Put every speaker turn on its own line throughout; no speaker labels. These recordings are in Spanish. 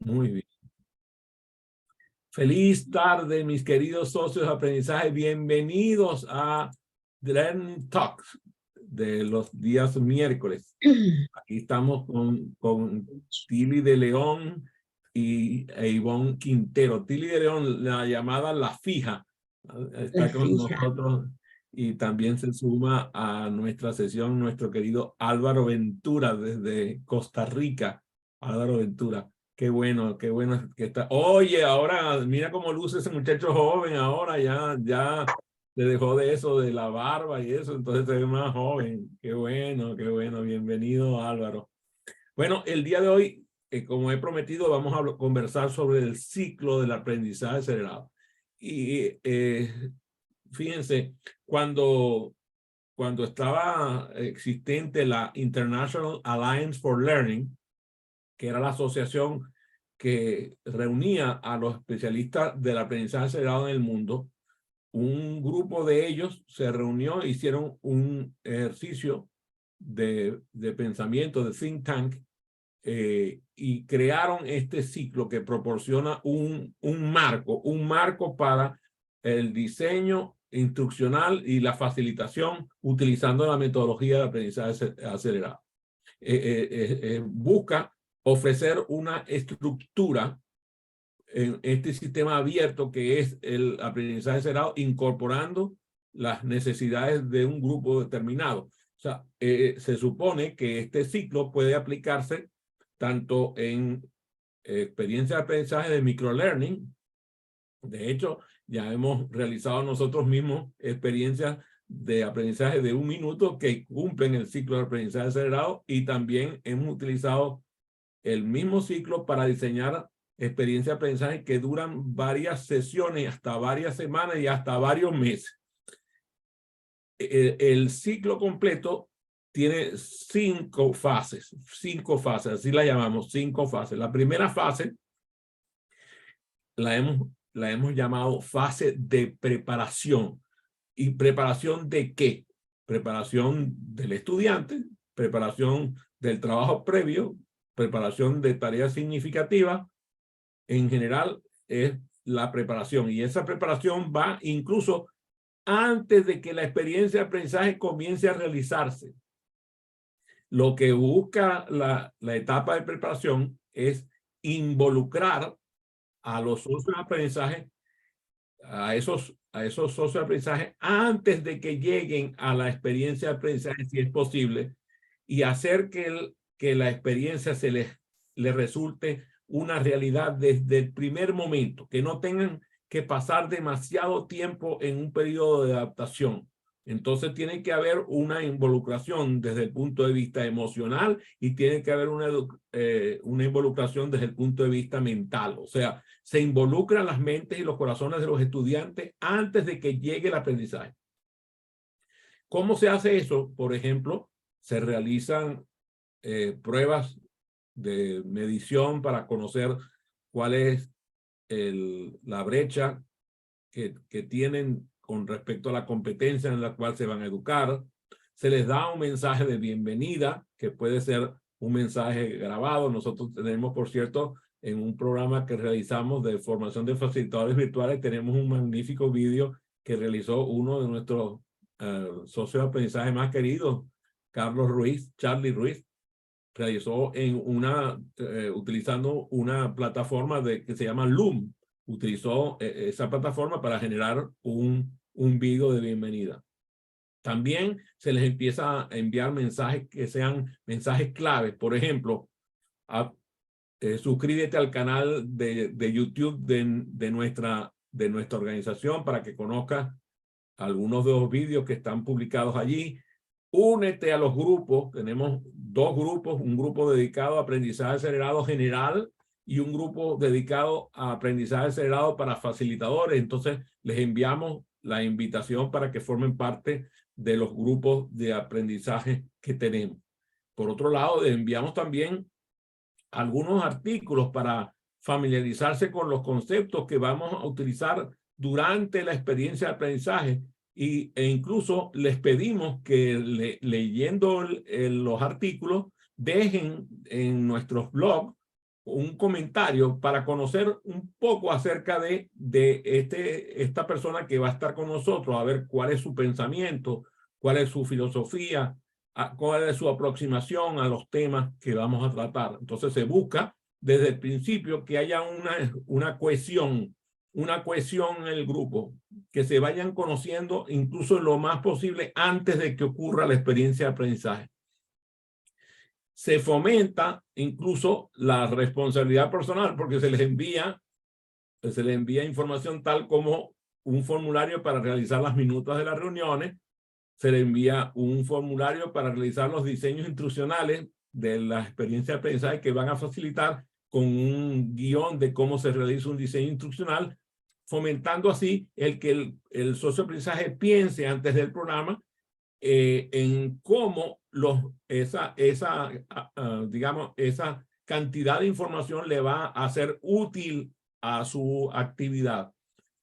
Muy bien. Feliz tarde, mis queridos socios de aprendizaje. Bienvenidos a Learning Talks de los días miércoles. Aquí estamos con Tili de León e Ivonne Quintero. Tili de León, la llamada La Fija, está con nosotros y también se suma a nuestra sesión nuestro querido Álvaro Ventura desde Costa Rica. Álvaro Ventura. Qué bueno que está. Oye, ahora mira cómo luce ese muchacho joven ahora, ya se dejó de eso, de la barba y eso, entonces se ve más joven. Qué bueno, bienvenido Álvaro. Bueno, el día de hoy, como he prometido, vamos a conversar sobre el ciclo del aprendizaje acelerado. Y fíjense, cuando estaba existente la International Alliance for Learning, que era la asociación que reunía a los especialistas del aprendizaje acelerado en el mundo, un grupo de ellos se reunió, hicieron un ejercicio de pensamiento, de think tank, y crearon este ciclo que proporciona un marco para el diseño instruccional y la facilitación utilizando la metodología de aprendizaje acelerado. Busca ofrecer una estructura en este sistema abierto que es el aprendizaje acelerado, incorporando las necesidades de un grupo determinado. O sea, se supone que este ciclo puede aplicarse tanto en experiencia de aprendizaje de microlearning. De hecho, ya hemos realizado nosotros mismos experiencias de aprendizaje de 1 minuto que cumplen el ciclo de aprendizaje acelerado, y también hemos utilizado el mismo ciclo para diseñar experiencias de aprendizaje que duran varias sesiones, hasta varias semanas y hasta varios meses. El ciclo completo tiene 5 fases, así la llamamos, 5 fases. La primera fase la hemos llamado fase de preparación. ¿Y preparación de qué? Preparación del estudiante, preparación del trabajo previo, preparación de tareas significativas. En general es la preparación, y esa preparación va incluso antes de que la experiencia de aprendizaje comience a realizarse. Lo que busca la etapa de preparación es involucrar a los socios de aprendizaje, a esos socios de aprendizaje, antes de que lleguen a la experiencia de aprendizaje, si es posible, y hacer que la experiencia les resulte una realidad desde el primer momento, que no tengan que pasar demasiado tiempo en un periodo de adaptación. Entonces tiene que haber una involucración desde el punto de vista emocional, y tiene que haber una involucración desde el punto de vista mental. O sea, se involucran las mentes y los corazones de los estudiantes antes de que llegue el aprendizaje. ¿Cómo se hace eso? Por ejemplo, se realizan pruebas de medición para conocer cuál es la brecha que tienen con respecto a la competencia en la cual se van a educar. Se les da un mensaje de bienvenida, que puede ser un mensaje grabado. Nosotros tenemos, por cierto, en un programa que realizamos de formación de facilitadores virtuales, tenemos un magnífico video que realizó uno de nuestros socios de aprendizaje más queridos, Charlie Ruiz, realizó utilizando una plataforma que se llama Loom. Utilizó esa plataforma para generar un video de bienvenida. También se les empieza a enviar mensajes que sean mensajes claves. Por ejemplo, suscríbete al canal de YouTube de nuestra organización para que conozcas algunos de los vídeos que están publicados allí. Únete a los grupos. Tenemos 2 grupos, un grupo dedicado a aprendizaje acelerado general y un grupo dedicado a aprendizaje acelerado para facilitadores. Entonces les enviamos la invitación para que formen parte de los grupos de aprendizaje que tenemos. Por otro lado, les enviamos también algunos artículos para familiarizarse con los conceptos que vamos a utilizar durante la experiencia de aprendizaje, e incluso les pedimos que leyendo los artículos dejen en nuestros blogs un comentario para conocer un poco acerca de esta persona que va a estar con nosotros, a ver cuál es su pensamiento, cuál es su filosofía, cuál es su aproximación a los temas que vamos a tratar. Entonces se busca desde el principio que haya una cohesión en el grupo, que se vayan conociendo incluso lo más posible antes de que ocurra la experiencia de aprendizaje. Se fomenta incluso la responsabilidad personal porque se les envía información tal como un formulario para realizar las minutas de las reuniones, se le envía un formulario para realizar los diseños instruccionales de la experiencia de aprendizaje que van a facilitar con un guión de cómo se realiza un diseño instruccional, fomentando así que el socio de aprendizaje piense antes del programa en cómo digamos, esa cantidad de información le va a ser útil a su actividad.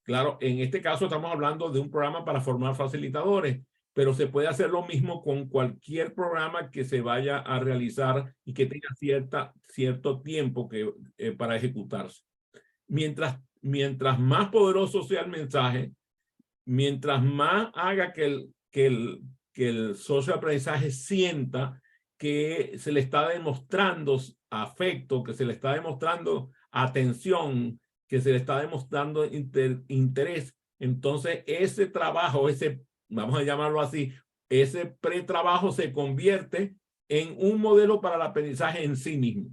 Claro, en este caso estamos hablando de un programa para formar facilitadores, pero se puede hacer lo mismo con cualquier programa que se vaya a realizar y que tenga cierto tiempo para ejecutarse. Mientras más poderoso sea el mensaje, mientras más haga que el socio de aprendizaje sienta que se le está demostrando afecto, que se le está demostrando atención, que se le está demostrando interés, entonces ese trabajo, vamos a llamarlo así, ese pretrabajo se convierte en un modelo para el aprendizaje en sí mismo.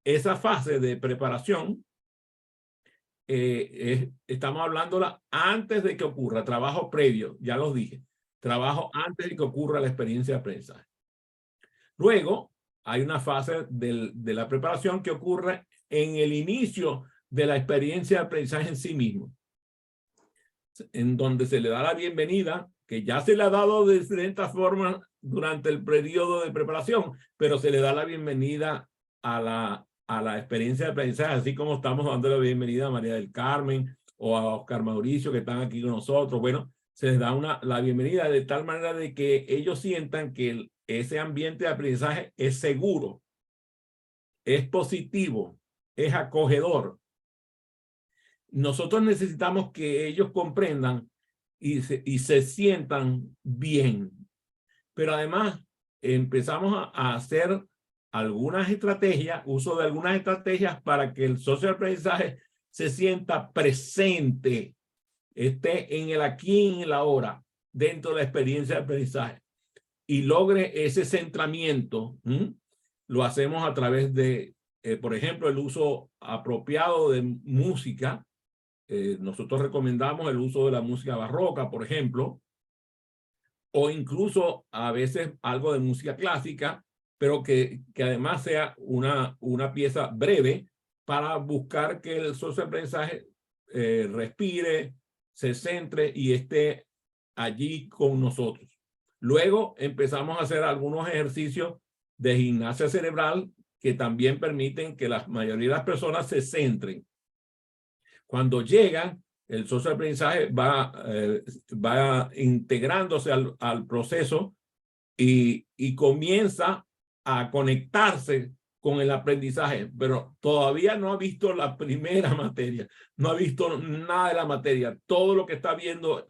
Esa fase de preparación estamos hablándola antes de que ocurra, trabajo previo, ya los dije, trabajo antes de que ocurra la experiencia de aprendizaje. Luego hay una fase de la preparación que ocurre en el inicio de la experiencia de aprendizaje en sí mismo, en donde se le da la bienvenida, que ya se le ha dado de diferentes formas durante el periodo de preparación, pero se le da la bienvenida a la experiencia de aprendizaje, así como estamos dando la bienvenida a María del Carmen o a Oscar Mauricio, que están aquí con nosotros. Bueno, se les da la bienvenida de tal manera de que ellos sientan que ese ambiente de aprendizaje es seguro, es positivo, es acogedor. Nosotros necesitamos que ellos comprendan y se sientan bien. Pero además empezamos a hacer algunas estrategias, uso de algunas estrategias para que el socio de aprendizaje se sienta presente, esté en el aquí y en el ahora, dentro de la experiencia de aprendizaje y logre ese centramiento. Lo hacemos a través de, por ejemplo, el uso apropiado de música. Nosotros recomendamos el uso de la música barroca, por ejemplo, o incluso a veces algo de música clásica, pero que además sea una pieza breve para buscar que el socio de aprendizaje respire, se centre y esté allí con nosotros. Luego empezamos a hacer algunos ejercicios de gimnasia cerebral que también permiten que la mayoría de las personas se centren. Cuando llegan, el socio de aprendizaje va integrándose al proceso y comienza a conectarse con el aprendizaje, pero todavía no ha visto la primera materia, no ha visto nada de la materia. Todo lo que está viendo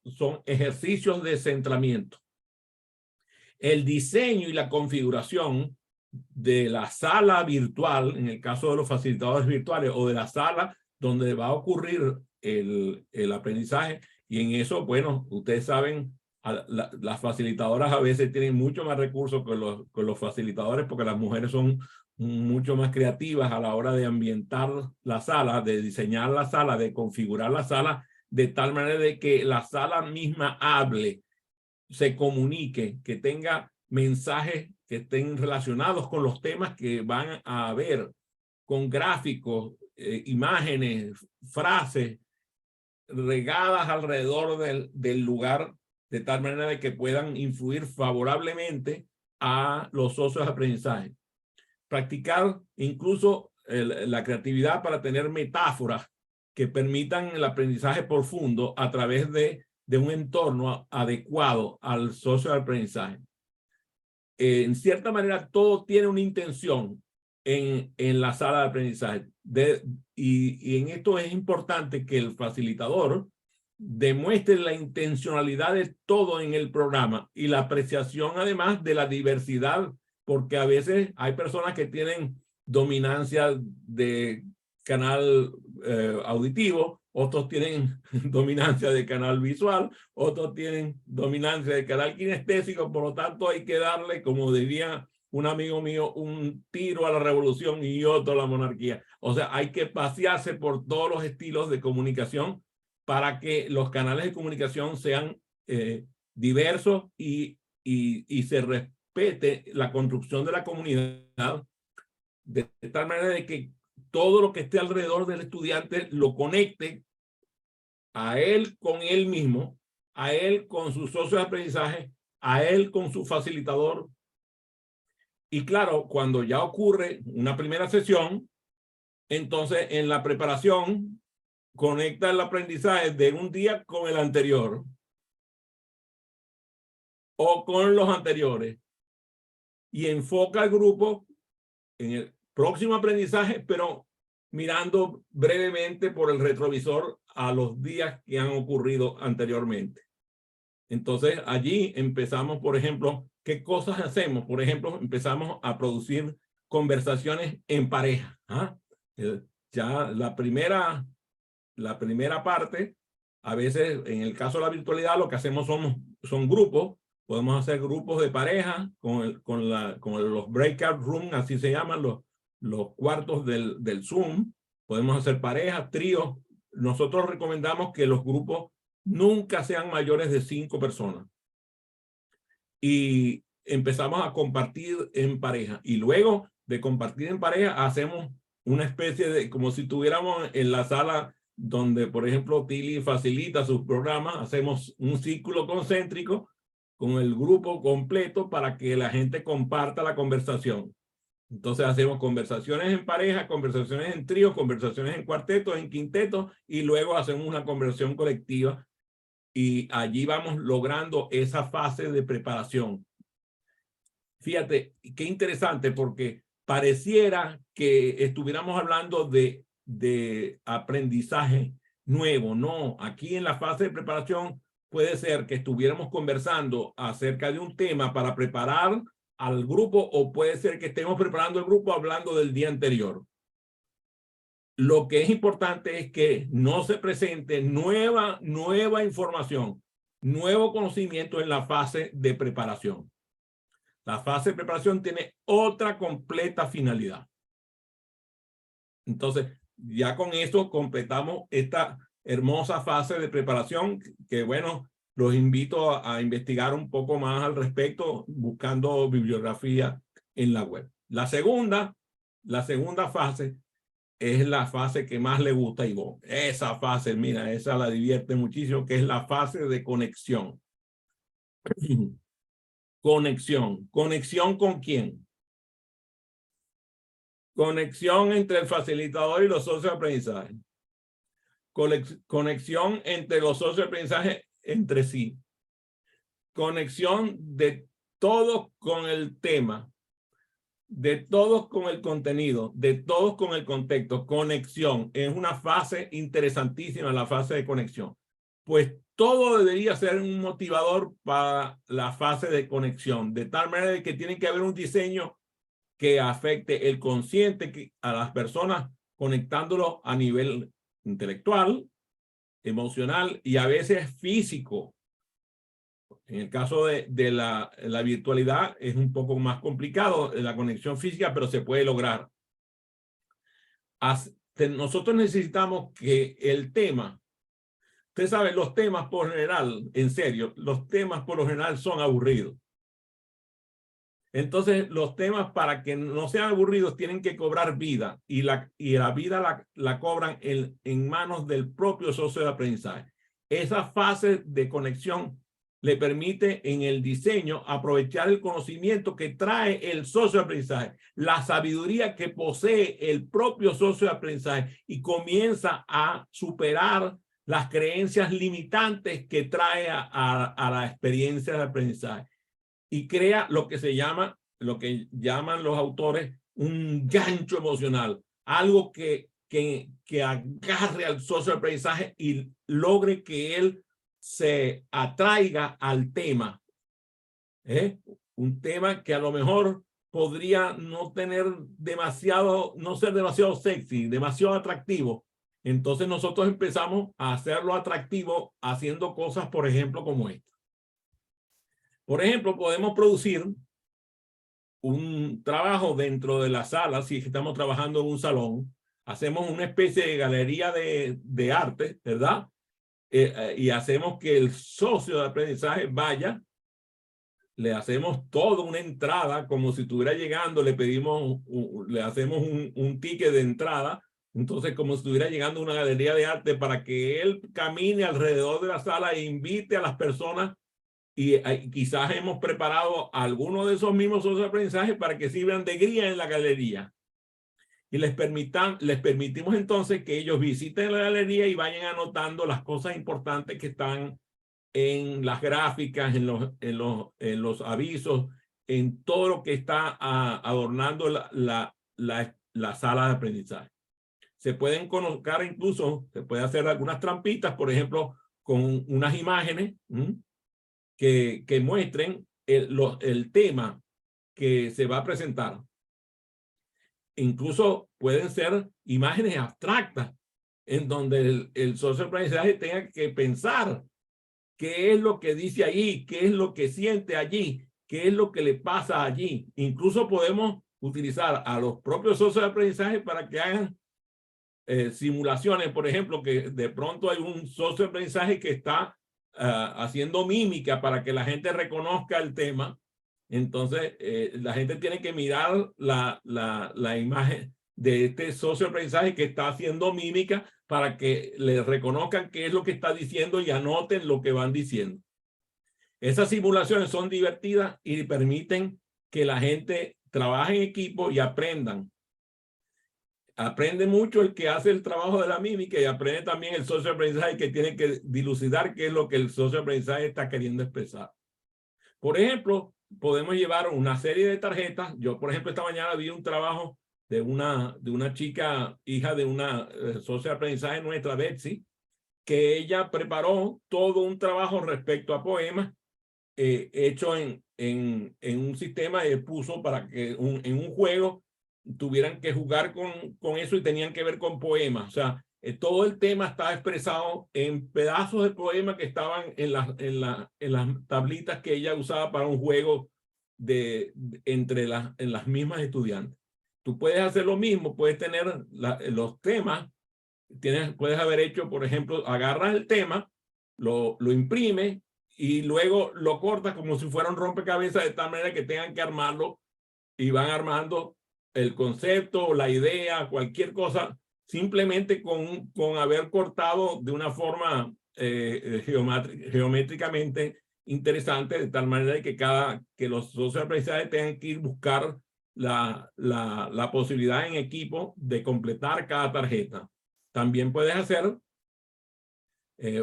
son ejercicios de centramiento. El diseño y la configuración de la sala virtual, en el caso de los facilitadores virtuales, o de la sala donde va a ocurrir el aprendizaje, y en eso, bueno, ustedes saben, las facilitadoras a veces tienen mucho más recursos que los facilitadores, porque las mujeres son mucho más creativas a la hora de ambientar la sala, de diseñar la sala, de configurar la sala, de tal manera de que la sala misma hable, se comunique, que tenga mensajes que estén relacionados con los temas que van a ver, con gráficos, imágenes, frases regadas alrededor del lugar, de tal manera de que puedan influir favorablemente a los socios de aprendizaje. Practicar incluso la creatividad para tener metáforas que permitan el aprendizaje profundo a través de un entorno adecuado al socio de aprendizaje. En cierta manera, todo tiene una intención. en la sala de aprendizaje. Y en esto es importante que el facilitador demuestre la intencionalidad de todo en el programa y la apreciación además de la diversidad, porque a veces hay personas que tienen dominancia de canal auditivo, otros tienen dominancia de canal visual, otros tienen dominancia de canal kinestésico, por lo tanto hay que darle, como diría un amigo mío, un tiro a la revolución y otro a la monarquía. O sea, hay que pasearse por todos los estilos de comunicación para que los canales de comunicación sean diversos y se respete la construcción de la comunidad de tal manera de que todo lo que esté alrededor del estudiante lo conecte a él con él mismo, a él con su socio de aprendizaje, a él con su facilitador. Y claro, cuando ya ocurre una primera sesión, entonces en la preparación conecta el aprendizaje de un día con el anterior o con los anteriores y enfoca al grupo en el próximo aprendizaje, pero mirando brevemente por el retrovisor a los días que han ocurrido anteriormente. Entonces allí empezamos, por ejemplo, ¿qué cosas hacemos? Por ejemplo, empezamos a producir conversaciones en pareja. Ya la primera parte, a veces en el caso de la virtualidad lo que hacemos son grupos. Podemos hacer grupos de pareja con los breakout rooms, así se llaman los cuartos del Zoom. Podemos hacer parejas, tríos. Nosotros recomendamos que los grupos nunca sean mayores de 5 personas. Y empezamos a compartir en pareja. Y luego de compartir en pareja, hacemos una especie de, como si tuviéramos en la sala donde, por ejemplo, Tilly facilita sus programas, hacemos un círculo concéntrico con el grupo completo para que la gente comparta la conversación. Entonces hacemos conversaciones en pareja, conversaciones en tríos, conversaciones en cuartetos, en quintetos, y luego hacemos una conversación colectiva. Y allí vamos logrando esa fase de preparación. Fíjate, qué interesante, porque pareciera que estuviéramos hablando de aprendizaje nuevo. No, aquí en la fase de preparación puede ser que estuviéramos conversando acerca de un tema para preparar al grupo, o puede ser que estemos preparando el grupo hablando del día anterior. Lo que es importante es que no se presente nueva información, nuevo conocimiento en la fase de preparación. La fase de preparación tiene otra completa finalidad. Entonces, ya con esto completamos esta hermosa fase de preparación que bueno, los invito a investigar un poco más al respecto buscando bibliografía en la web. La segunda fase es la fase que más le gusta a Ivonne. Esa fase, mira, esa la divierte muchísimo, que es la fase de conexión. Conexión. ¿Conexión con quién? Conexión entre el facilitador y los socios de aprendizaje. Conexión entre los socios de aprendizaje entre sí. Conexión de todos con el tema, de todos con el contenido, de todos con el contexto. Conexión es una fase interesantísima, la fase de conexión. Pues todo debería ser un motivador para la fase de conexión, de tal manera que tiene que haber un diseño que afecte el consciente a las personas, conectándolo a nivel intelectual, emocional y a veces físico. En el caso de la virtualidad es un poco más complicado la conexión física, pero se puede lograr. Nosotros necesitamos que el tema, usted sabe, los temas por general, en serio, los temas por lo general son aburridos. Entonces, los temas, para que no sean aburridos, tienen que cobrar vida, y la vida la cobran en manos del propio socio de aprendizaje. Esa fase de conexión le permite en el diseño aprovechar el conocimiento que trae el socio de aprendizaje, la sabiduría que posee el propio socio de aprendizaje, y comienza a superar las creencias limitantes que trae a la experiencia de aprendizaje. Y crea lo que llaman los autores un gancho emocional, algo que agarre al socio de aprendizaje y logre que él se atraiga al tema. Un tema que a lo mejor podría no tener demasiado, no ser demasiado sexy, demasiado atractivo. Entonces nosotros empezamos a hacerlo atractivo haciendo cosas, por ejemplo, como esta. Por ejemplo, podemos producir un trabajo dentro de la sala. Si estamos trabajando en un salón, hacemos una especie de galería de arte, ¿verdad? Y hacemos que el socio de aprendizaje vaya, le hacemos toda una entrada como si estuviera llegando, le pedimos, le hacemos un ticket de entrada, entonces como si estuviera llegando a una galería de arte para que él camine alrededor de la sala e invite a las personas y quizás hemos preparado a algunos de esos mismos socios de aprendizaje para que sirvan de guía en la galería. Y les permitimos entonces que ellos visiten la galería y vayan anotando las cosas importantes que están en las gráficas, en los avisos, en todo lo que está adornando la sala de aprendizaje. Se pueden colocar incluso, se puede hacer algunas trampitas, por ejemplo, con unas imágenes que muestren el tema que se va a presentar. Incluso pueden ser imágenes abstractas en donde el socio de aprendizaje tenga que pensar qué es lo que dice allí, qué es lo que siente allí, qué es lo que le pasa allí. Incluso podemos utilizar a los propios socios de aprendizaje para que hagan simulaciones. Por ejemplo, que de pronto hay un socio de aprendizaje que está haciendo mímica para que la gente reconozca el tema. Entonces, la gente tiene que mirar la imagen de este socio de aprendizaje que está haciendo mímica para que le reconozcan qué es lo que está diciendo y anoten lo que van diciendo. Esas simulaciones son divertidas y permiten que la gente trabaje en equipo y aprendan. Aprende mucho el que hace el trabajo de la mímica y aprende también el socio de aprendizaje que tiene que dilucidar qué es lo que el socio de aprendizaje está queriendo expresar. Por ejemplo, podemos llevar una serie de tarjetas. Yo, por ejemplo, esta mañana vi un trabajo de una chica, hija de una socia de aprendizaje nuestra, Betsy, que ella preparó todo un trabajo respecto a poemas hecho en un sistema y puso para que en un juego tuvieran que jugar con eso y tenían que ver con poemas. O sea, todo el tema estaba expresado en pedazos de poemas que estaban en las tablitas que ella usaba para un juego entre las mismas estudiantes. Tú puedes hacer lo mismo, puedes tener los temas, puedes haber hecho, por ejemplo, agarras el tema, lo imprimes y luego lo cortas como si fuera un rompecabezas de tal manera que tengan que armarlo y van armando el concepto, la idea, cualquier cosa, simplemente con haber cortado de una forma geométricamente interesante, de tal manera que los socios de aprendizaje tengan que ir buscar la posibilidad en equipo de completar cada tarjeta. También puedes hacer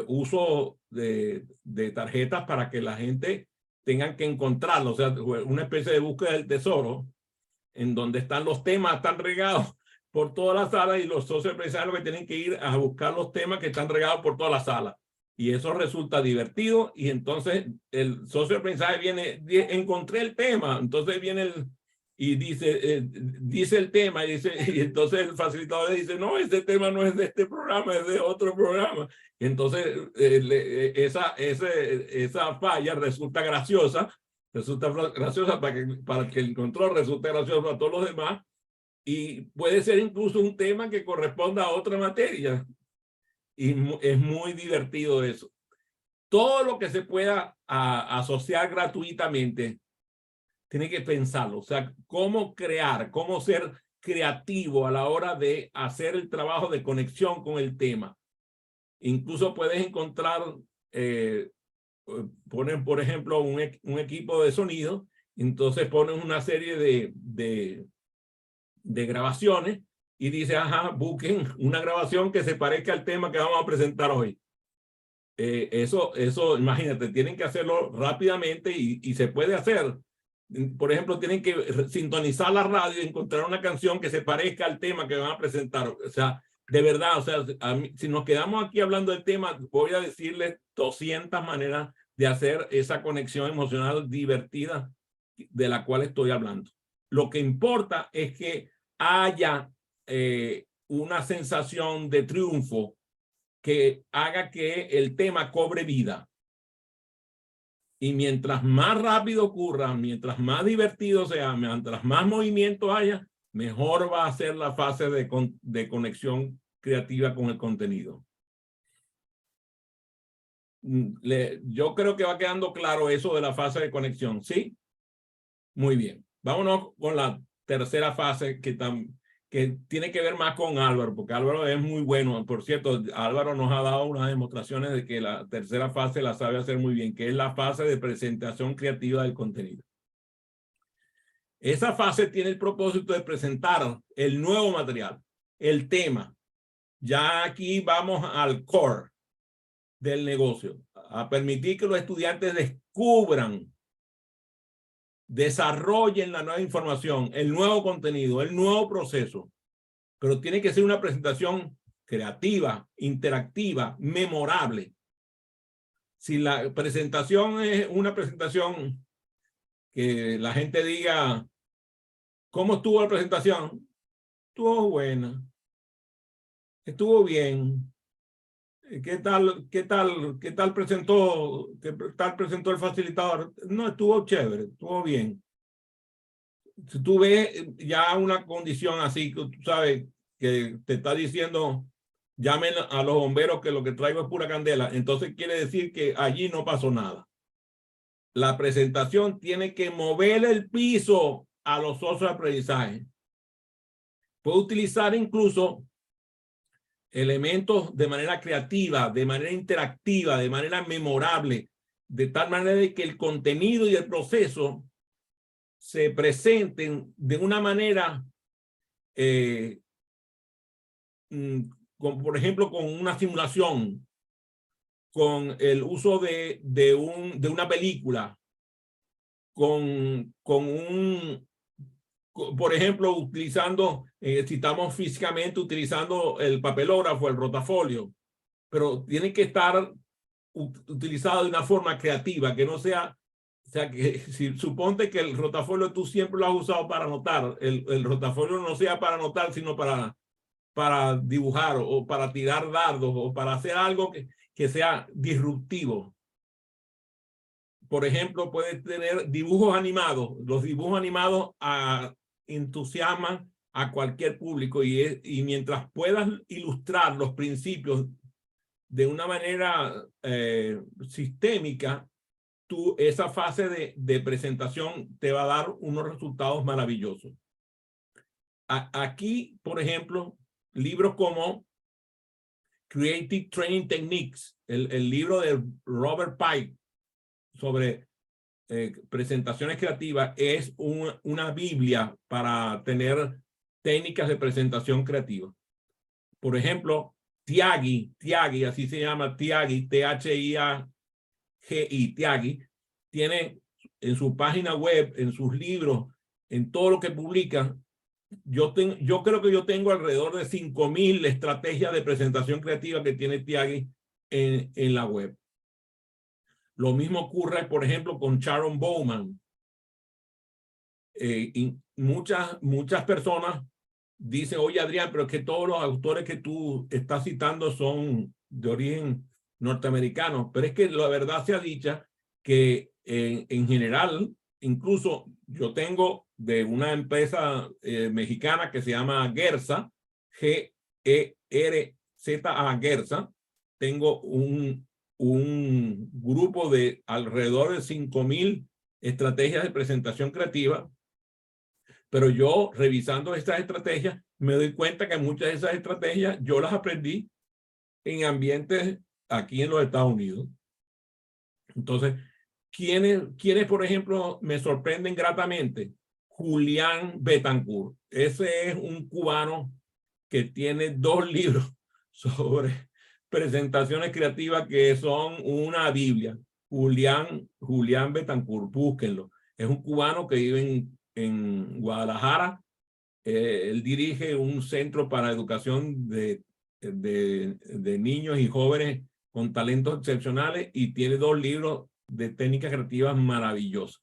uso de tarjetas para que la gente tengan que encontrarlo, o sea, una especie de búsqueda del tesoro, en donde están los temas, están regados por toda la sala y los socios de aprendizaje que tienen que ir a buscar los temas que están regados por toda la sala. Y eso resulta divertido y entonces el socio de aprendizaje viene, encontré el tema, entonces viene y dice el tema y entonces el facilitador dice, no, este tema no es de este programa, es de otro programa. Y entonces esa falla resulta graciosa para que el control resulte gracioso para todos los demás y puede ser incluso un tema que corresponda a otra materia y es muy divertido eso. Todo lo que se pueda asociar gratuitamente tiene que pensarlo, o sea, cómo crear, cómo ser creativo a la hora de hacer el trabajo de conexión con el tema. Incluso puedes encontrar ponen, por ejemplo, un equipo de sonido, entonces ponen una serie de grabaciones y dice, ajá, busquen una grabación que se parezca al tema que vamos a presentar hoy. Eso, imagínate, tienen que hacerlo rápidamente y se puede hacer. Por ejemplo, tienen que sintonizar la radio y encontrar una canción que se parezca al tema que van a presentar. O sea, de verdad, o sea, si nos quedamos aquí hablando del tema, voy a decirles 200 maneras de hacer esa conexión emocional divertida de la cual estoy hablando. Lo que importa es que haya una sensación de triunfo que haga que el tema cobre vida. Y mientras más rápido ocurra, mientras más divertido sea, mientras más movimiento haya, mejor va a ser la fase de conexión creativa con el contenido. Yo creo que va quedando claro eso de la fase de conexión, ¿sí? Muy bien. Vámonos con la tercera fase que tiene que ver más con Álvaro, porque Álvaro es muy bueno. Por cierto, Álvaro nos ha dado unas demostraciones de que la tercera fase la sabe hacer muy bien, que es la fase de presentación creativa del contenido. Esa fase tiene el propósito de presentar el nuevo material, el tema. Ya aquí vamos al core del negocio, a permitir que los estudiantes descubran, desarrollen la nueva información, el nuevo contenido, el nuevo proceso. Pero tiene que ser una presentación creativa, interactiva, memorable. Si la presentación es una presentación que la gente diga, ¿cómo estuvo la presentación? Estuvo buena. Estuvo bien. ¿Qué tal presentó el facilitador? No, estuvo chévere, estuvo bien. Si tú ves ya una condición así, tú sabes, que te está diciendo, llamen a los bomberos que lo que traigo es pura candela, entonces quiere decir que allí no pasó nada. La presentación tiene que mover el piso a los socios de aprendizaje. Puede utilizar incluso elementos de manera creativa, de manera interactiva, de manera memorable, de tal manera de que el contenido y el proceso se presenten de una manera, por ejemplo, con una simulación, con el uso de una película, por ejemplo, utilizando, si estamos físicamente utilizando el papelógrafo, el rotafolio, pero tiene que estar utilizado de una forma creativa, que no sea, o sea, que si suponte que el rotafolio tú siempre lo has usado para anotar, el rotafolio no sea para anotar, sino para dibujar o para tirar dardos o para hacer algo que sea disruptivo. Por ejemplo, puedes tener dibujos animados. Los dibujos animados entusiasman a cualquier público y mientras puedas ilustrar los principios de una manera sistémica, esa fase de presentación te va a dar unos resultados maravillosos. Aquí, por ejemplo, libros como Creative Training Techniques, el libro de Robert Pike sobre presentaciones creativas, es una Biblia para tener técnicas de presentación creativa. Por ejemplo, Tyagi, así se llama, Tyagi, T-H-I-A-G-I, Tyagi, tiene en su página web, en sus libros, en todo lo que publica, yo creo que yo tengo alrededor de 5,000 estrategias de presentación creativa que tiene Tyagi en la web. Lo mismo ocurre, por ejemplo, con Sharon Bowman. Y muchas personas dicen, oye, Adrián, pero es que todos los autores que tú estás citando son de origen norteamericano. Pero es que la verdad sea dicha que en general, incluso yo tengo de una empresa mexicana que se llama Gersa, G-E-R-Z-A, Gersa. Tengo un grupo de alrededor de 5,000 estrategias de presentación creativa, pero yo revisando estas estrategias me doy cuenta que muchas de esas estrategias yo las aprendí en ambientes aquí en los Estados Unidos. Entonces, ¿quiénes por ejemplo me sorprenden gratamente? Julián Betancourt. Ese es un cubano que tiene 2 libros sobre presentaciones creativas que son una Biblia. Julián Betancourt, búsquenlo. Es un cubano que vive en Guadalajara. Él dirige un centro para educación de niños y jóvenes con talentos excepcionales y tiene 2 libros de técnicas creativas maravillosos.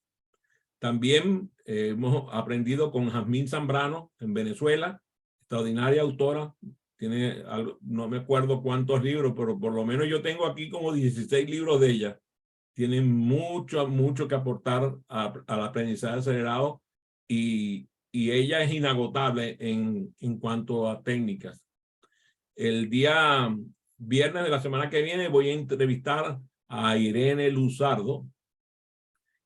También hemos aprendido con Jazmín Zambrano en Venezuela, extraordinaria autora. Tiene, no me acuerdo cuántos libros, pero por lo menos yo tengo aquí como 16 libros de ella. Tiene mucho, mucho que aportar al aprendizaje acelerado y ella es inagotable en cuanto a técnicas. El día viernes de la semana que viene voy a entrevistar a Irene Luzardo,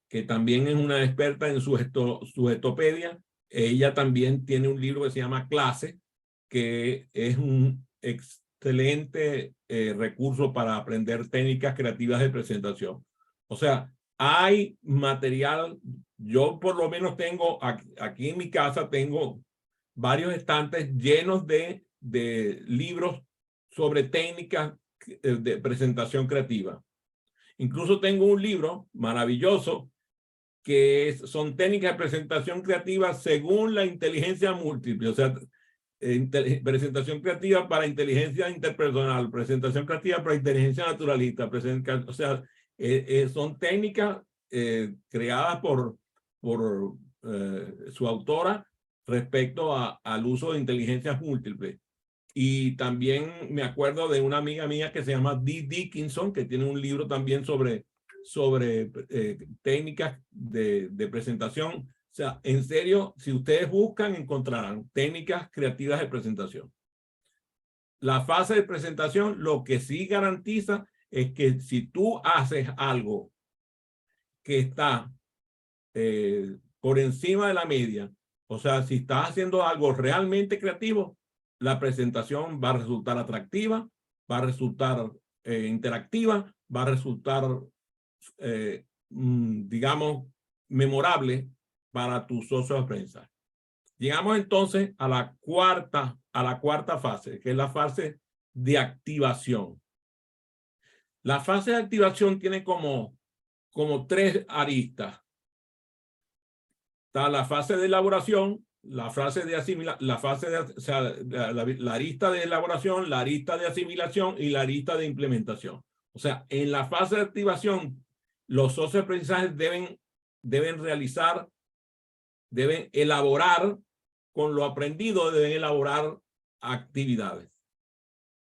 que también es una experta en sugetopedia. Ella también tiene un libro que se llama Clase, que es un excelente recurso para aprender técnicas creativas de presentación. O sea, hay material. Yo por lo menos tengo, aquí en mi casa tengo varios estantes llenos de libros sobre técnicas de presentación creativa. Incluso tengo un libro maravilloso que son técnicas de presentación creativa según la inteligencia múltiple, o sea, presentación creativa para inteligencia interpersonal, presentación creativa para inteligencia naturalista, o sea, son técnicas creadas por su autora respecto al uso de inteligencias múltiples. Y también me acuerdo de una amiga mía que se llama Dee Dickinson, que tiene un libro también sobre técnicas de presentación. O sea, en serio, si ustedes buscan, encontrarán técnicas creativas de presentación. La fase de presentación, lo que sí garantiza es que si tú haces algo que está por encima de la media, o sea, si estás haciendo algo realmente creativo, la presentación va a resultar atractiva, va a resultar interactiva, va a resultar digamos, memorable para tus socios de prensa. Llegamos entonces a la cuarta fase, que es la fase de activación. La fase de activación tiene como 3 aristas. Está la fase de elaboración, la fase de asimilación, o sea, la arista de elaboración, la arista de asimilación y la arista de implementación. O sea, en la fase de activación, los socios de aprendizaje deben elaborar con lo aprendido, deben elaborar actividades.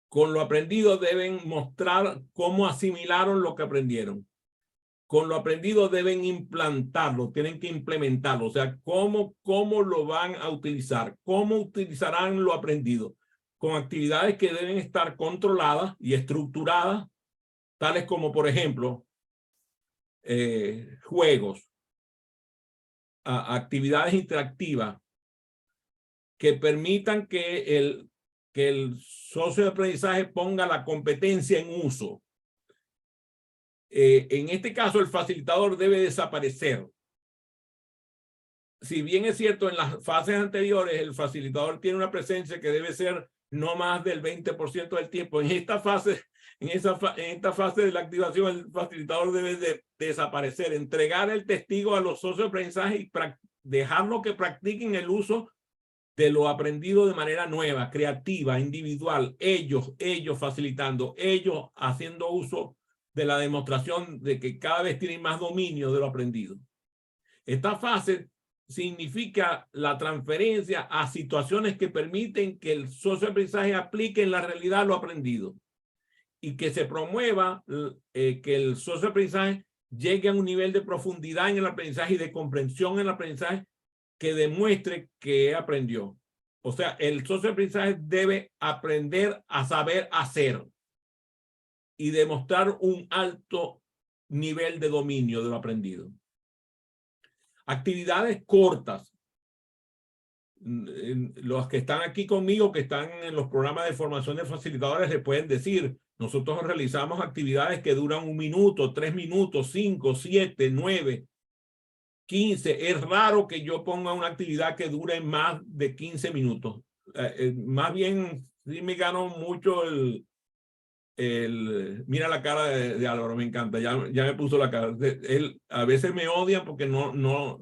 Con lo aprendido deben mostrar cómo asimilaron lo que aprendieron. Con lo aprendido deben implantarlo, tienen que implementarlo, o sea, cómo lo van a utilizar, cómo utilizarán lo aprendido, con actividades que deben estar controladas y estructuradas, tales como, por ejemplo, juegos, actividades interactivas que permitan que el socio de aprendizaje ponga la competencia en uso. En este caso, el facilitador debe desaparecer. Si bien es cierto, en las fases anteriores, el facilitador tiene una presencia que debe ser no más del 20% del tiempo. En esta fase de la activación, el facilitador debe desaparecer, entregar el testigo a los socios de aprendizaje y dejarlo que practiquen el uso de lo aprendido de manera nueva, creativa, individual, ellos facilitando, ellos haciendo uso de la demostración de que cada vez tienen más dominio de lo aprendido. Esta fase significa la transferencia a situaciones que permiten que el socio de aprendizaje aplique en la realidad lo aprendido y que se promueva que el socio de aprendizaje llegue a un nivel de profundidad en el aprendizaje y de comprensión en el aprendizaje que demuestre que aprendió. O sea, el socio de aprendizaje debe aprender a saber hacer y demostrar un alto nivel de dominio de lo aprendido. Actividades cortas. Los que están aquí conmigo, que están en los programas de formación de facilitadores, les pueden decir, nosotros realizamos actividades que duran 1 minuto, 3 minutos, 5, 7, 9, 15. Es raro que yo ponga una actividad que dure más de 15 minutos. Más bien, sí me gano mucho mira la cara de Álvaro, me encanta, ya me puso la cara. Él a veces me odian porque no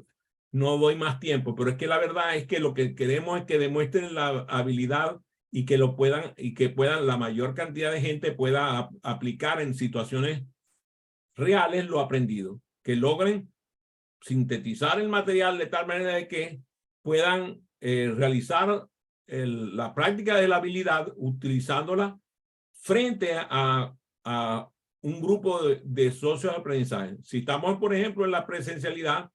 doy más tiempo, pero es que la verdad es que lo que queremos es que demuestren la habilidad y que lo puedan, la mayor cantidad de gente pueda aplicar en situaciones reales lo aprendido, que logren sintetizar el material de tal manera de que puedan realizar la práctica de la habilidad utilizándola frente a un grupo de socios de aprendizaje. Si estamos, por ejemplo, en la presencialidad,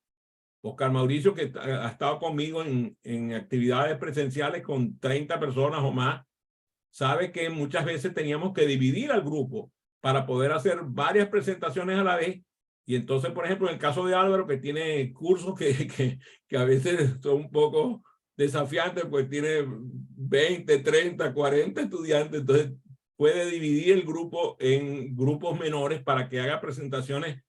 Oscar Mauricio, que ha estado conmigo en actividades presenciales con 30 personas o más, sabe que muchas veces teníamos que dividir al grupo para poder hacer varias presentaciones a la vez. Y entonces, por ejemplo, en el caso de Álvaro, que tiene cursos que a veces son un poco desafiantes, pues tiene 20, 30, 40 estudiantes, entonces puede dividir el grupo en grupos menores para que haga presentaciones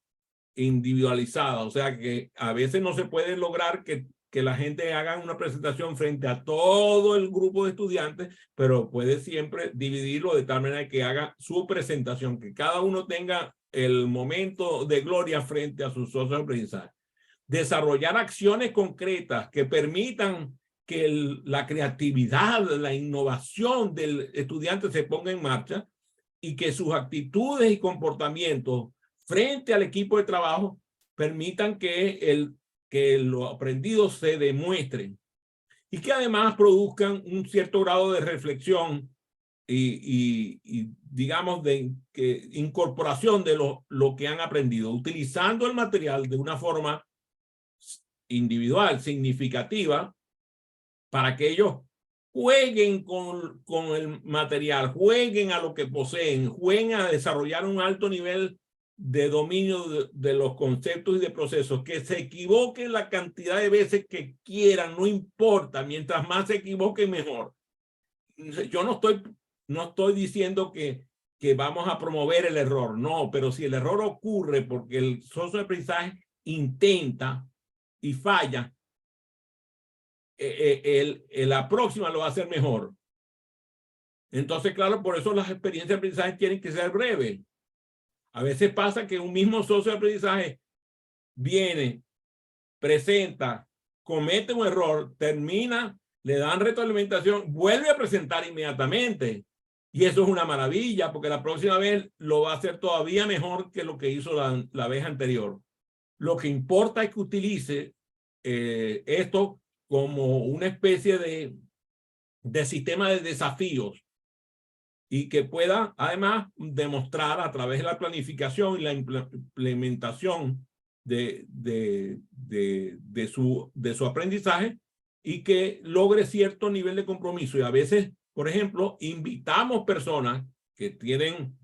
individualizadas. O sea que a veces no se puede lograr que la gente haga una presentación frente a todo el grupo de estudiantes, pero puede siempre dividirlo de tal manera que haga su presentación, que cada uno tenga el momento de gloria frente a sus socios de aprendizaje. Desarrollar acciones concretas que permitan que la creatividad, la innovación del estudiante se ponga en marcha y que sus actitudes y comportamientos frente al equipo de trabajo permitan que lo aprendido se demuestre y que además produzcan un cierto grado de reflexión y digamos de incorporación de lo que han aprendido, utilizando el material de una forma individual, significativa, para que ellos jueguen con el material, jueguen a lo que poseen, jueguen a desarrollar un alto nivel de dominio de los conceptos y de procesos, que se equivoquen la cantidad de veces que quieran, no importa, mientras más se equivoquen mejor. Yo no estoy diciendo que vamos a promover el error, no, pero si el error ocurre porque el socio de aprendizaje intenta y falla, la próxima lo va a hacer mejor. Entonces, claro, por eso las experiencias de aprendizaje tienen que ser breves. A veces pasa que un mismo socio de aprendizaje viene, presenta, comete un error, termina, le dan retroalimentación, vuelve a presentar inmediatamente. Y eso es una maravilla, porque la próxima vez lo va a hacer todavía mejor que lo que hizo la vez anterior. Lo que importa es que utilice esto como una especie de sistema de desafíos y que pueda además demostrar a través de la planificación y la implementación de su aprendizaje y que logre cierto nivel de compromiso. Y a veces, por ejemplo, invitamos personas que tienen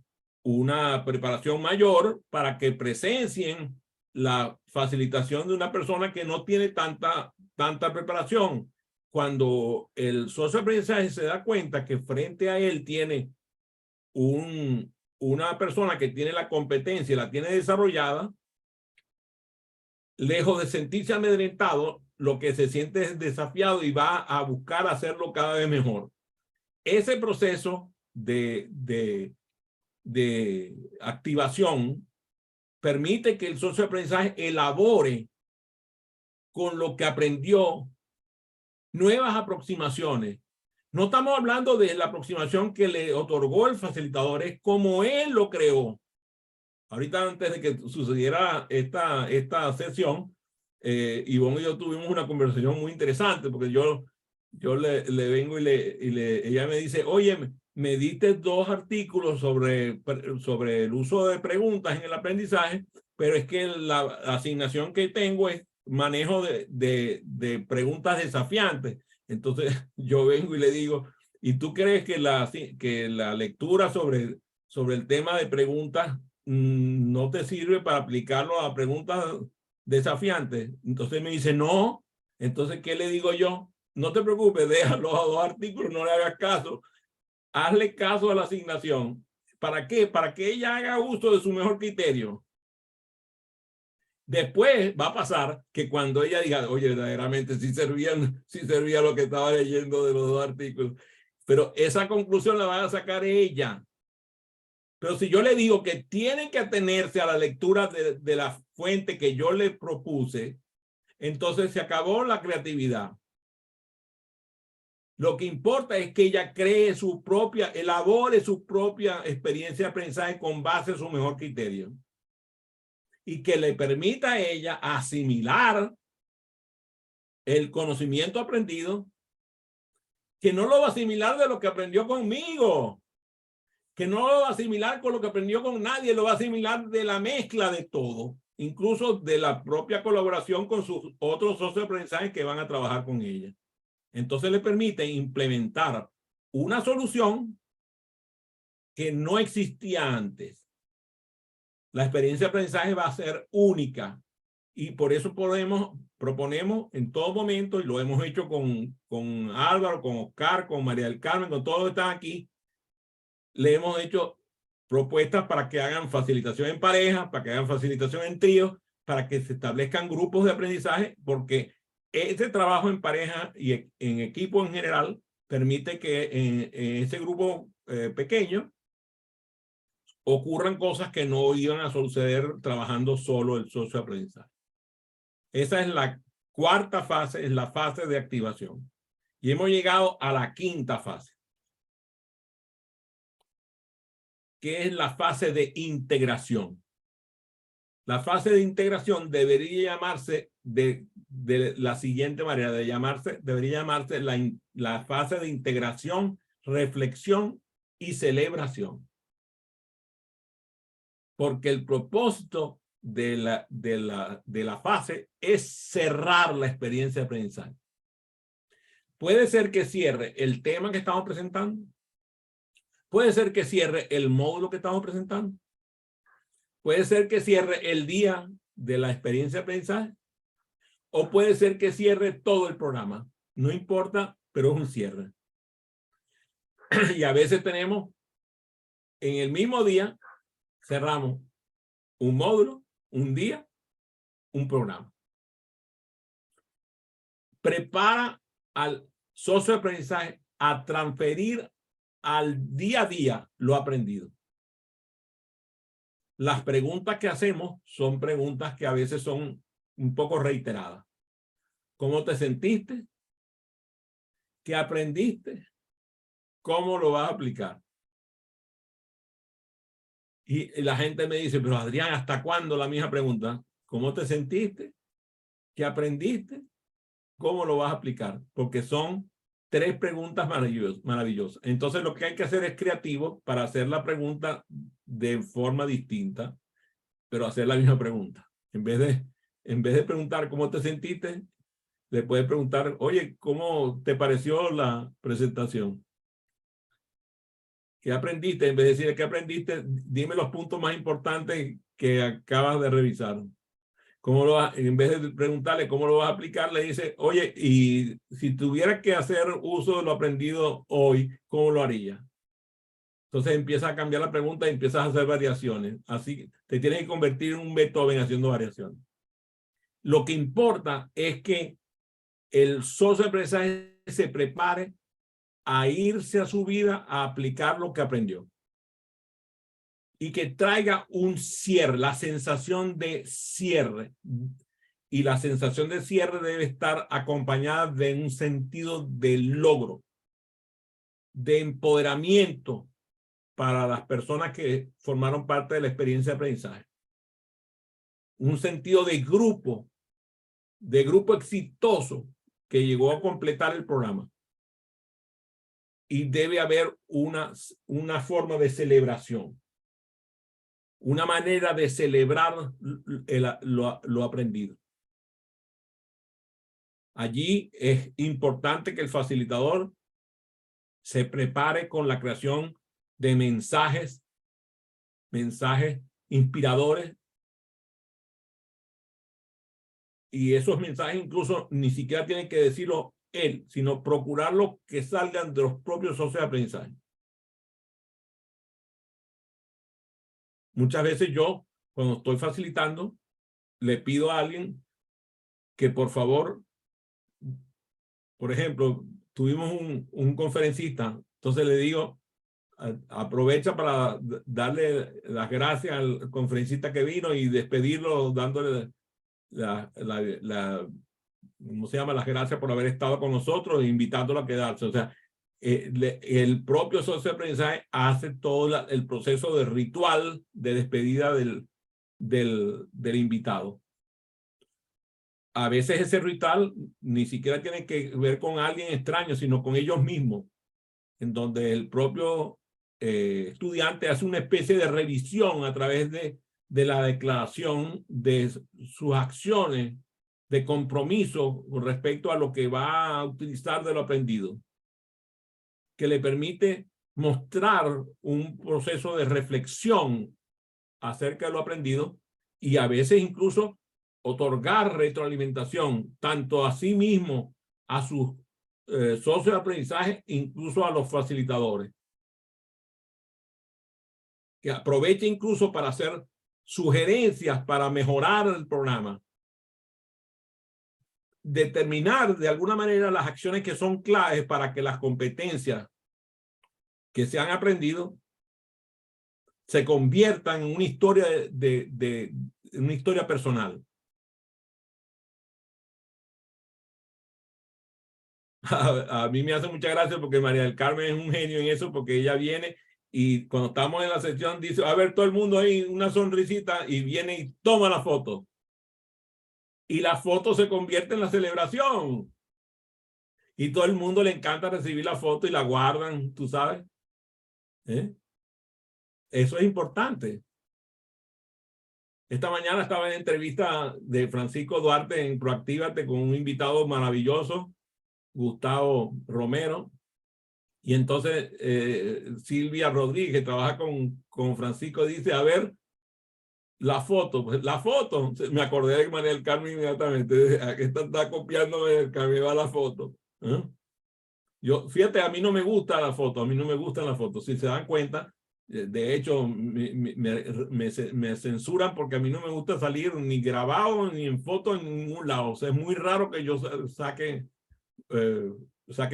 una preparación mayor para que presencien la facilitación de una persona que no tiene tanta preparación. Cuando el socio de aprendizaje se da cuenta que frente a él tiene una persona que tiene la competencia y la tiene desarrollada, lejos de sentirse amedrentado, lo que se siente es desafiado y va a buscar hacerlo cada vez mejor. Ese proceso de activación permite que el socio de aprendizaje elabore con lo que aprendió nuevas aproximaciones. No estamos hablando de la aproximación que le otorgó el facilitador, es como él lo creó. Ahorita, antes de que sucediera esta sesión, Ivonne y yo tuvimos una conversación muy interesante, porque yo le vengo y ella me dice, oye, me diste 2 artículos sobre el uso de preguntas en el aprendizaje, pero es que la asignación que tengo es manejo de preguntas desafiantes. Entonces yo vengo y le digo, ¿y tú crees que la lectura sobre el tema de preguntas no te sirve para aplicarlo a preguntas desafiantes? Entonces me dice, no. Entonces, ¿qué le digo yo? No te preocupes, déjalo a 2 artículos, no le hagas caso. Hazle caso a la asignación. ¿Para qué? Para que ella haga uso de su mejor criterio. Después va a pasar que cuando ella diga, oye, verdaderamente sí servía lo que estaba leyendo de los 2 artículos, pero esa conclusión la va a sacar ella. Pero si yo le digo que tienen que atenerse a la lectura de la fuente que yo le propuse, entonces se acabó la creatividad. Lo que importa es que ella cree su propia, elabore su propia experiencia de aprendizaje con base en su mejor criterio. Y que le permita a ella asimilar el conocimiento aprendido, que no lo va a asimilar de lo que aprendió conmigo, que no lo va a asimilar con lo que aprendió con nadie, lo va a asimilar de la mezcla de todo, incluso de la propia colaboración con sus otros socios de aprendizaje que van a trabajar con ella. Entonces le permite implementar una solución que no existía antes. La experiencia de aprendizaje va a ser única y por eso proponemos en todo momento, y lo hemos hecho con Álvaro, con Oscar, con María del Carmen, con todos los que están aquí, le hemos hecho propuestas para que hagan facilitación en pareja, para que hagan facilitación en tríos, para que se establezcan grupos de aprendizaje, porque ese trabajo en pareja y en equipo en general permite que en ese grupo pequeño ocurran cosas que no iban a suceder trabajando solo el socio de aprendizaje. Esa es la cuarta fase, es la fase de activación. Y hemos llegado a la quinta fase, que es la fase de integración. La fase de integración debería llamarse de la siguiente manera, debería llamarse la fase de integración, reflexión y celebración. Porque el propósito de la fase es cerrar la experiencia de aprendizaje. Puede ser que cierre el tema que estamos presentando. Puede ser que cierre el módulo que estamos presentando. Puede ser que cierre el día de la experiencia de aprendizaje. O puede ser que cierre todo el programa. No importa, pero es un cierre. Y a veces tenemos, en el mismo día, cerramos un módulo, un día, un programa. Prepara al socio de aprendizaje a transferir al día a día lo aprendido. Las preguntas que hacemos son preguntas que a veces son un poco reiteradas. ¿Cómo te sentiste? ¿Qué aprendiste? ¿Cómo lo vas a aplicar? Y la gente me dice, pero Adrián, ¿hasta cuándo la misma pregunta? ¿Cómo te sentiste? ¿Qué aprendiste? ¿Cómo lo vas a aplicar? Porque son 3 preguntas maravillosas. Entonces lo que hay que hacer es creativo para hacer la pregunta de forma distinta, pero hacer la misma pregunta. En vez de preguntar cómo te sentiste, le puedes preguntar, oye, ¿cómo te pareció la presentación? ¿Qué aprendiste? En vez de decir, ¿qué aprendiste? Dime los puntos más importantes que acabas de revisar. En vez de preguntarle cómo lo vas a aplicar, le dice, oye, y si tuvieras que hacer uso de lo aprendido hoy, ¿cómo lo harías? Entonces empiezas a cambiar la pregunta y empiezas a hacer variaciones. Así te tienes que convertir en un Beethoven haciendo variaciones. Lo que importa es que el socio de aprendizaje se prepare a irse a su vida a aplicar lo que aprendió. Y que traiga un cierre, la sensación de cierre. Y la sensación de cierre debe estar acompañada de un sentido de logro, de empoderamiento para las personas que formaron parte de la experiencia de aprendizaje. Un sentido de grupo exitoso que llegó a completar el programa. Y debe haber una forma de celebración. Una manera de celebrar lo aprendido. Allí es importante que el facilitador se prepare con la creación de mensajes inspiradores. Y esos mensajes incluso ni siquiera tienen que decirlo él, sino procurarlo que salgan de los propios socios de aprendizaje. Muchas veces yo, cuando estoy facilitando, le pido a alguien que por favor, por ejemplo, tuvimos un conferencista, entonces le digo aprovecha para darle las gracias al conferencista que vino y despedirlo dándole ¿cómo se llama? Las gracias por haber estado con nosotros e invitándolo a quedarse. O sea, el propio socio de aprendizaje hace todo el proceso de ritual de despedida del invitado. A veces ese ritual ni siquiera tiene que ver con alguien extraño, sino con ellos mismos, en donde el propio estudiante hace una especie de revisión a través de la declaración de sus acciones de compromiso con respecto a lo que va a utilizar de lo aprendido, que le permite mostrar un proceso de reflexión acerca de lo aprendido y a veces incluso otorgar retroalimentación tanto a sí mismo, a sus socios de aprendizaje, incluso a los facilitadores. Que aproveche incluso para hacer sugerencias para mejorar el programa. Determinar de alguna manera las acciones que son claves para que las competencias que se han aprendido se conviertan en una historia una historia personal. A mí me hace mucha gracia porque María del Carmen es un genio en eso, porque ella viene y cuando estamos en la sesión dice, a ver, todo el mundo ahí, una sonrisita, y viene y toma la foto. Y la foto se convierte en la celebración. Y todo el mundo le encanta recibir la foto y la guardan, tú sabes. Eso es importante. Esta mañana estaba en entrevista de Francisco Duarte en Proactívate con un invitado maravilloso, Gustavo Romero. Y entonces Silvia Rodríguez, que trabaja con Francisco, dice, a ver, la foto, pues, la foto. Me acordé de María del Carmen inmediatamente. Aquí está copiándome el Carmen, va la foto. Yo, fíjate, a mí no me gusta la foto, a mí no me gustan las fotos. Si se dan cuenta, de hecho, me censuran porque a mí no me gusta salir ni grabado ni en foto en ningún lado. O sea, es muy raro que yo saque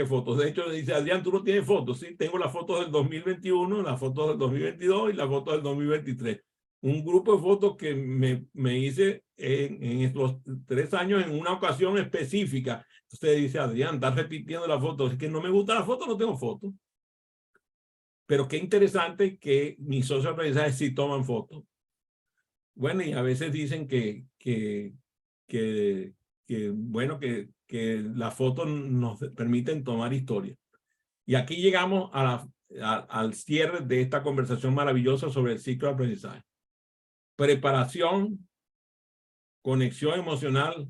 fotos. De hecho, dice Adrián, tú no tienes fotos. Sí, tengo las fotos del 2021, las fotos del 2022 y las fotos del 2023. Un grupo de fotos que me hice en estos 3 años en una ocasión específica. Usted dice, Adrián, estás repitiendo la foto. Es que no me gusta la foto, no tengo foto. Pero qué interesante que mis socios de aprendizaje sí toman fotos. Bueno, y a veces dicen bueno, que las fotos nos permiten tomar historia. Y aquí llegamos al cierre de esta conversación maravillosa sobre el ciclo de aprendizaje. Preparación, conexión emocional,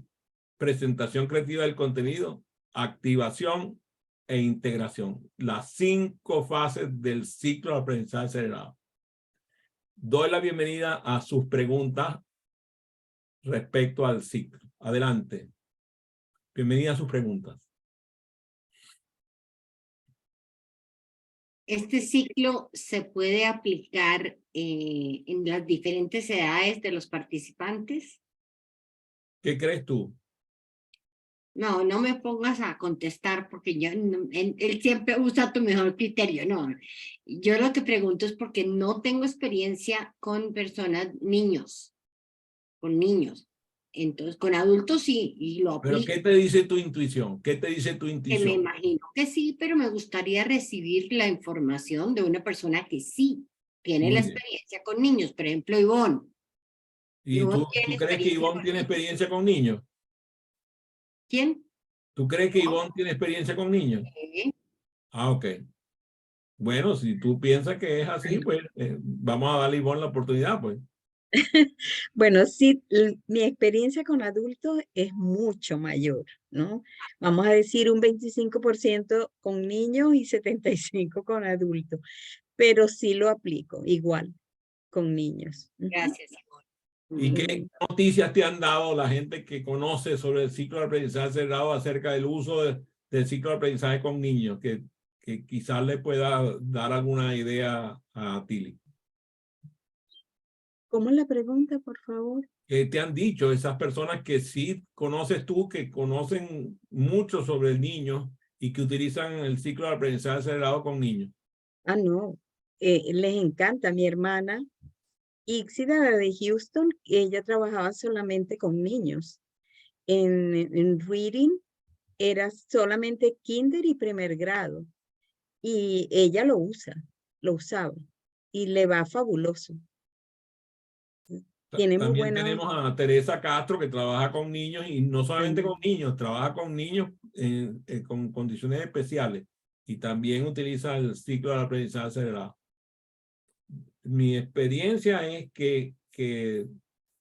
presentación creativa del contenido, activación e integración. Las 5 fases del ciclo de aprendizaje acelerado. Doy la bienvenida a sus preguntas respecto al ciclo. Adelante. Bienvenida a sus preguntas.
¿Este ciclo se puede aplicar en las diferentes edades de los participantes?
¿Qué crees tú?
No, no me pongas a contestar porque yo, él siempre usa tu mejor criterio. No, yo lo que pregunto es porque no tengo experiencia con personas, con niños. Entonces, con adultos sí, y lo aplico.
¿Pero qué te dice tu intuición? ¿Qué te dice tu intuición?
Me imagino que sí, pero me gustaría recibir la información de una persona que sí tiene la experiencia con niños. Por ejemplo, Ivonne.
¿Y tú crees que Ivonne tiene experiencia con niños?
¿Quién?
¿Tú crees que Ivonne tiene experiencia con niños?
Sí.
Ah, ok. Bueno, si tú piensas que es así, pues vamos a darle a Ivonne la oportunidad, pues.
Bueno, sí, mi experiencia con adultos es mucho mayor, ¿no? Vamos a decir un 25% con niños y 75% con adultos, pero sí lo aplico igual con niños.
Gracias, Ivonne.
¿Y qué noticias te han dado la gente que conoce sobre el ciclo de aprendizaje acelerado acerca del uso del ciclo de aprendizaje con niños, que quizás le pueda dar alguna idea a Tilly?
¿Cómo es la pregunta, por favor?
¿Qué te han dicho esas personas que sí conoces tú, que conocen mucho sobre el niño y que utilizan el ciclo de aprendizaje acelerado con niños?
Ah, no. les encanta. Mi hermana Ixida, la de Houston, ella trabajaba solamente con niños. En Reading era solamente kinder y primer grado. Y ella lo usaba. Y le va fabuloso. Tiene muy
También
buena.
tenemos a Teresa Castro, que trabaja con niños y no solamente
Ay,
con niños, trabaja con niños con condiciones especiales y también utiliza el ciclo de aprendizaje acelerado. Mi experiencia es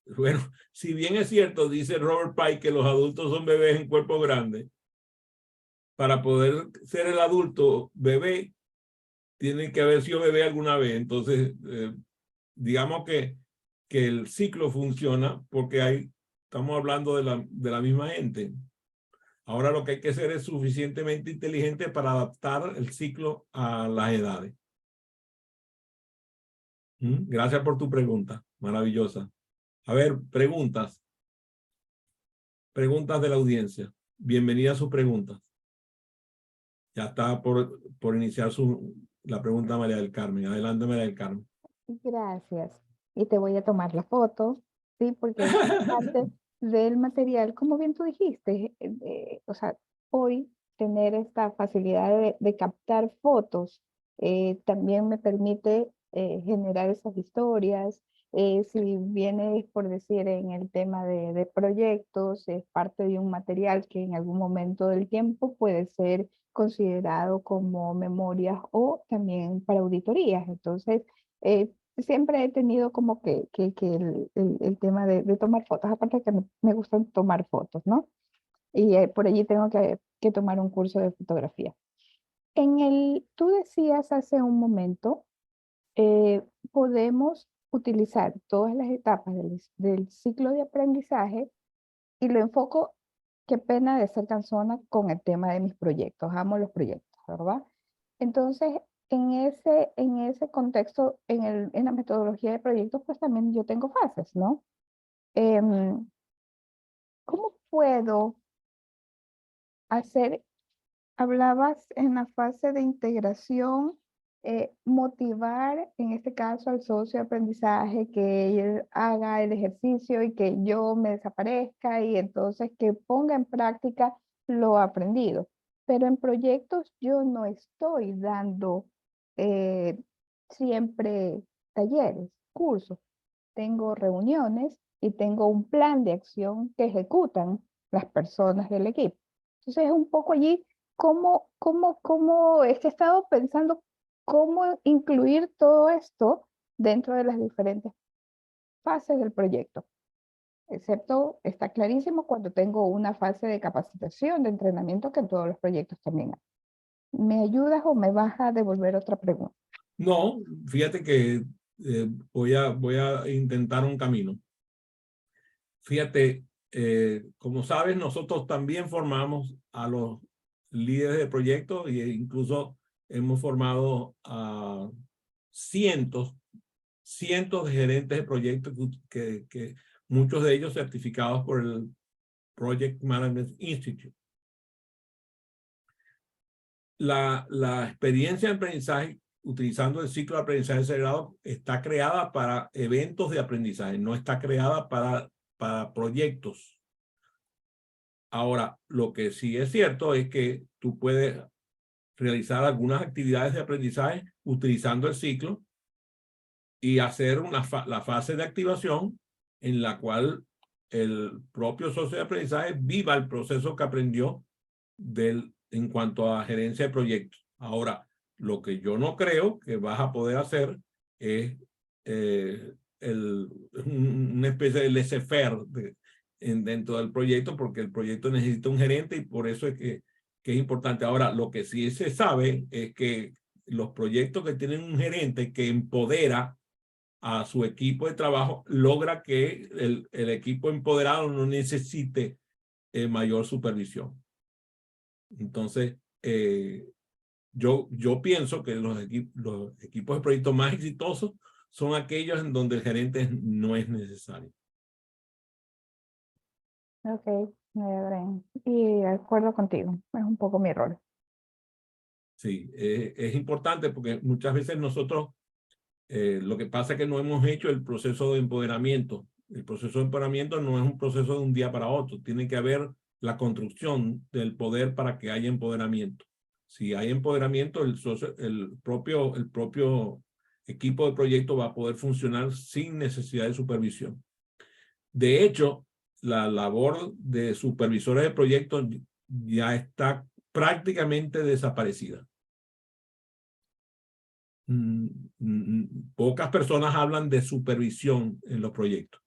bueno, si bien es cierto, dice Robert Pike, que los adultos son bebés en cuerpo grande, para poder ser el adulto bebé, tiene que haber sido bebé alguna vez. Entonces, digamos que el ciclo funciona porque estamos hablando de la misma gente. Ahora lo que hay que hacer es suficientemente inteligente para adaptar el ciclo a las edades. Gracias por tu pregunta, maravillosa. A ver, preguntas. Preguntas de la audiencia. Bienvenida a sus preguntas. Ya está por iniciar la pregunta María del Carmen. Adelante, María del Carmen.
Gracias. Y te voy a tomar la foto, ¿sí? Porque es parte del material, como bien tú dijiste, o sea, hoy tener esta facilidad de captar fotos también me permite generar esas historias. Si viene, por decir, en el tema de proyectos, es parte de un material que en algún momento del tiempo puede ser considerado como memorias o también para auditorías. Entonces, siempre he tenido como que el tema de tomar fotos, aparte que me gustan tomar fotos, ¿no? Y por allí tengo que tomar un curso de fotografía. Tú decías hace un momento, podemos utilizar todas las etapas del ciclo de aprendizaje y lo enfoco, qué pena de ser cansona con el tema de mis proyectos, amo los proyectos, ¿verdad? Entonces, en ese contexto, en la metodología de proyectos, pues también yo tengo fases, ¿no? Em, ¿Cómo puedo hacer? Hablabas en la fase de integración, motivar, en este caso, al socio de aprendizaje, que él haga el ejercicio y que yo me desaparezca y entonces que ponga en práctica lo aprendido. Pero en proyectos yo no estoy dando eh, siempre talleres, cursos. Tengo reuniones y tengo un plan de acción que ejecutan las personas del equipo. Entonces es un poco allí cómo es que he estado pensando cómo incluir todo esto dentro de las diferentes fases del proyecto. Excepto, está clarísimo cuando tengo una fase de capacitación, de entrenamiento, que en todos los proyectos también hay. ¿Me ayudas o me vas a devolver otra pregunta?
No, fíjate que voy a intentar un camino. Fíjate, como sabes, nosotros también formamos a los líderes de proyectos e incluso hemos formado a cientos de gerentes de proyectos que muchos de ellos certificados por el Project Management Institute. La experiencia de aprendizaje utilizando el ciclo de aprendizaje acelerado está creada para eventos de aprendizaje, no está creada para proyectos. Ahora, lo que sí es cierto es que tú puedes realizar algunas actividades de aprendizaje utilizando el ciclo y hacer la fase de activación en la cual el propio socio de aprendizaje viva el proceso que aprendió en cuanto a gerencia de proyectos. Ahora, lo que yo no creo que vas a poder hacer es una especie de laissez-faire dentro del proyecto, porque el proyecto necesita un gerente y por eso es que es importante. Ahora, lo que sí se sabe es que los proyectos que tienen un gerente que empodera a su equipo de trabajo logra que el equipo empoderado no necesite mayor supervisión. Entonces, yo pienso que los equipos de proyectos más exitosos son aquellos en donde el gerente no es necesario.
Ok, y de acuerdo contigo, es un poco mi rol.
Sí, es importante porque muchas veces nosotros Lo que pasa es que no hemos hecho el proceso de empoderamiento. El proceso de empoderamiento no es un proceso de un día para otro. Tiene que haber la construcción del poder para que haya empoderamiento. Si hay empoderamiento, el propio equipo de proyecto va a poder funcionar sin necesidad de supervisión. De hecho, la labor de supervisores de proyectos ya está prácticamente desaparecida. Pocas personas hablan de supervisión en los proyectos.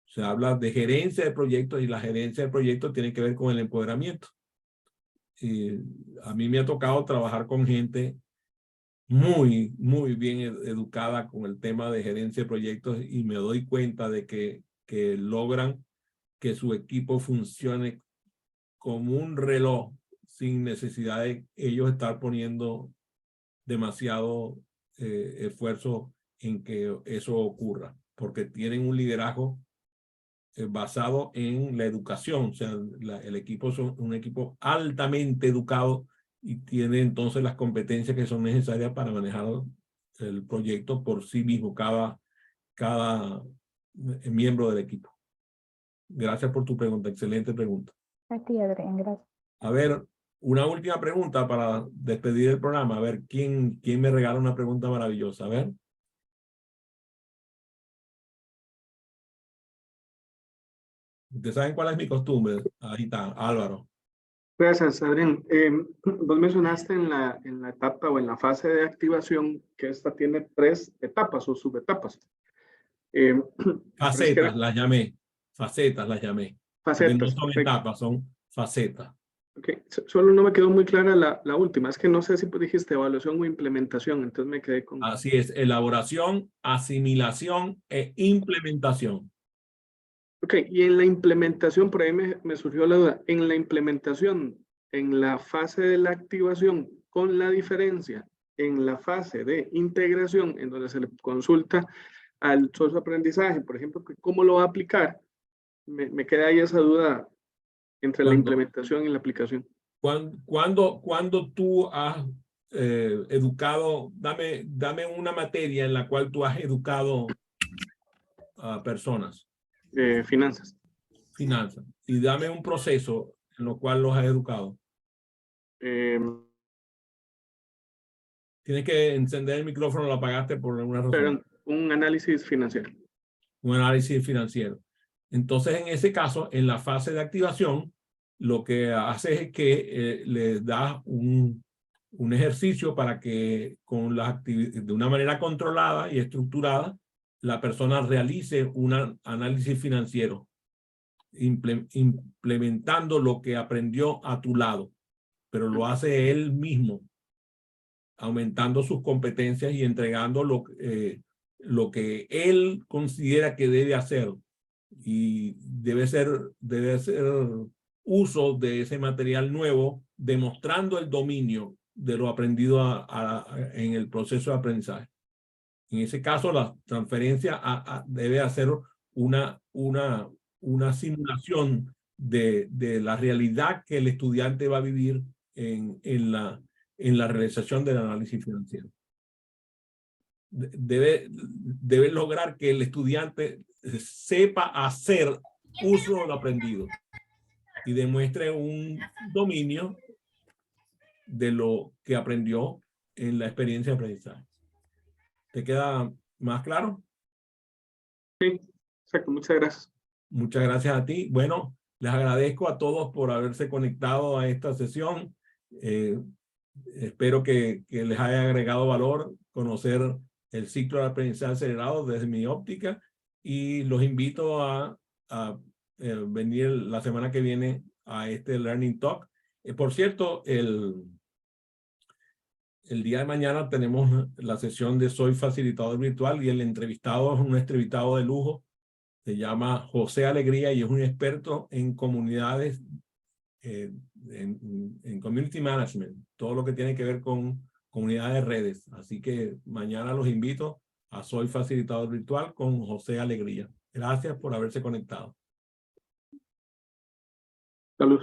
Se habla de gerencia de proyectos y la gerencia de proyectos tiene que ver con el empoderamiento. A mí me ha tocado trabajar con gente muy bien educada con el tema de gerencia de proyectos y me doy cuenta de que logran que su equipo funcione como un reloj sin necesidad de ellos estar poniendo demasiado esfuerzo en que eso ocurra, porque tienen un liderazgo basado en la educación. O sea, el equipo es un equipo altamente educado y tiene entonces las competencias que son necesarias para manejar el proyecto por sí mismo, cada miembro del equipo. Gracias por tu pregunta, excelente pregunta.
A ti, Adrián, gracias.
A ver, una última pregunta para despedir el programa. A ver, ¿quién me regala una pregunta maravillosa? A ver. ¿Ustedes saben cuál es mi costumbre? Ahí está, Álvaro.
Gracias, Adrián. Vos mencionaste en la etapa o en la fase de activación que esta tiene 3 etapas o subetapas.
Facetas las llamé. Facetas las llamé.
Facetas.
No son
Perfecto.
etapas, son facetas.
Okay. Solo no me quedó muy clara la última. Es que no sé si dijiste evaluación o implementación, entonces me quedé con...
Así es, elaboración, asimilación e implementación.
Ok, y en la implementación, por ahí me surgió la duda. En la implementación, en la fase de la activación, con la diferencia en la fase de integración, en donde se le consulta al socio de aprendizaje, por ejemplo, cómo lo va a aplicar, me queda ahí esa duda entre la implementación y la aplicación.
Cuando tú has educado, dame una materia en la cual tú has educado a personas.
Finanzas.
Finanzas. Y dame un proceso en lo cual los has educado. Tienes que encender el micrófono, lo apagaste por alguna razón.
Perdón, un análisis financiero.
Un análisis financiero. Entonces, en ese caso, en la fase de activación, lo que haces es que le das un ejercicio para que de una manera controlada y estructurada, la persona realice un análisis financiero, implementando lo que aprendió a tu lado, pero lo hace él mismo, aumentando sus competencias y entregando lo que él considera que debe hacer. Y debe ser uso de ese material nuevo, demostrando el dominio de lo aprendido en el proceso de aprendizaje. En ese caso, la transferencia debe hacer una simulación de la realidad que el estudiante va a vivir en la realización del análisis financiero. Debe lograr que el estudiante sepa hacer uso de lo aprendido y demuestre un dominio de lo que aprendió en la experiencia de aprendizaje. ¿Te queda más claro?
Sí, exacto. Muchas gracias.
Muchas gracias a ti. Bueno, les agradezco a todos por haberse conectado a esta sesión. Espero que les haya agregado valor conocer el ciclo de aprendizaje acelerado desde mi óptica y los invito a venir la semana que viene a este Learning Talk. Por cierto, el día de mañana tenemos la sesión de Soy Facilitador Virtual y el entrevistado es un entrevistado de lujo. Se llama José Alegría y es un experto en comunidades, en Community Management, todo lo que tiene que ver con comunidades de redes. Así que mañana los invito a Soy Facilitador Virtual con José Alegría. Gracias por haberse conectado.
Salud.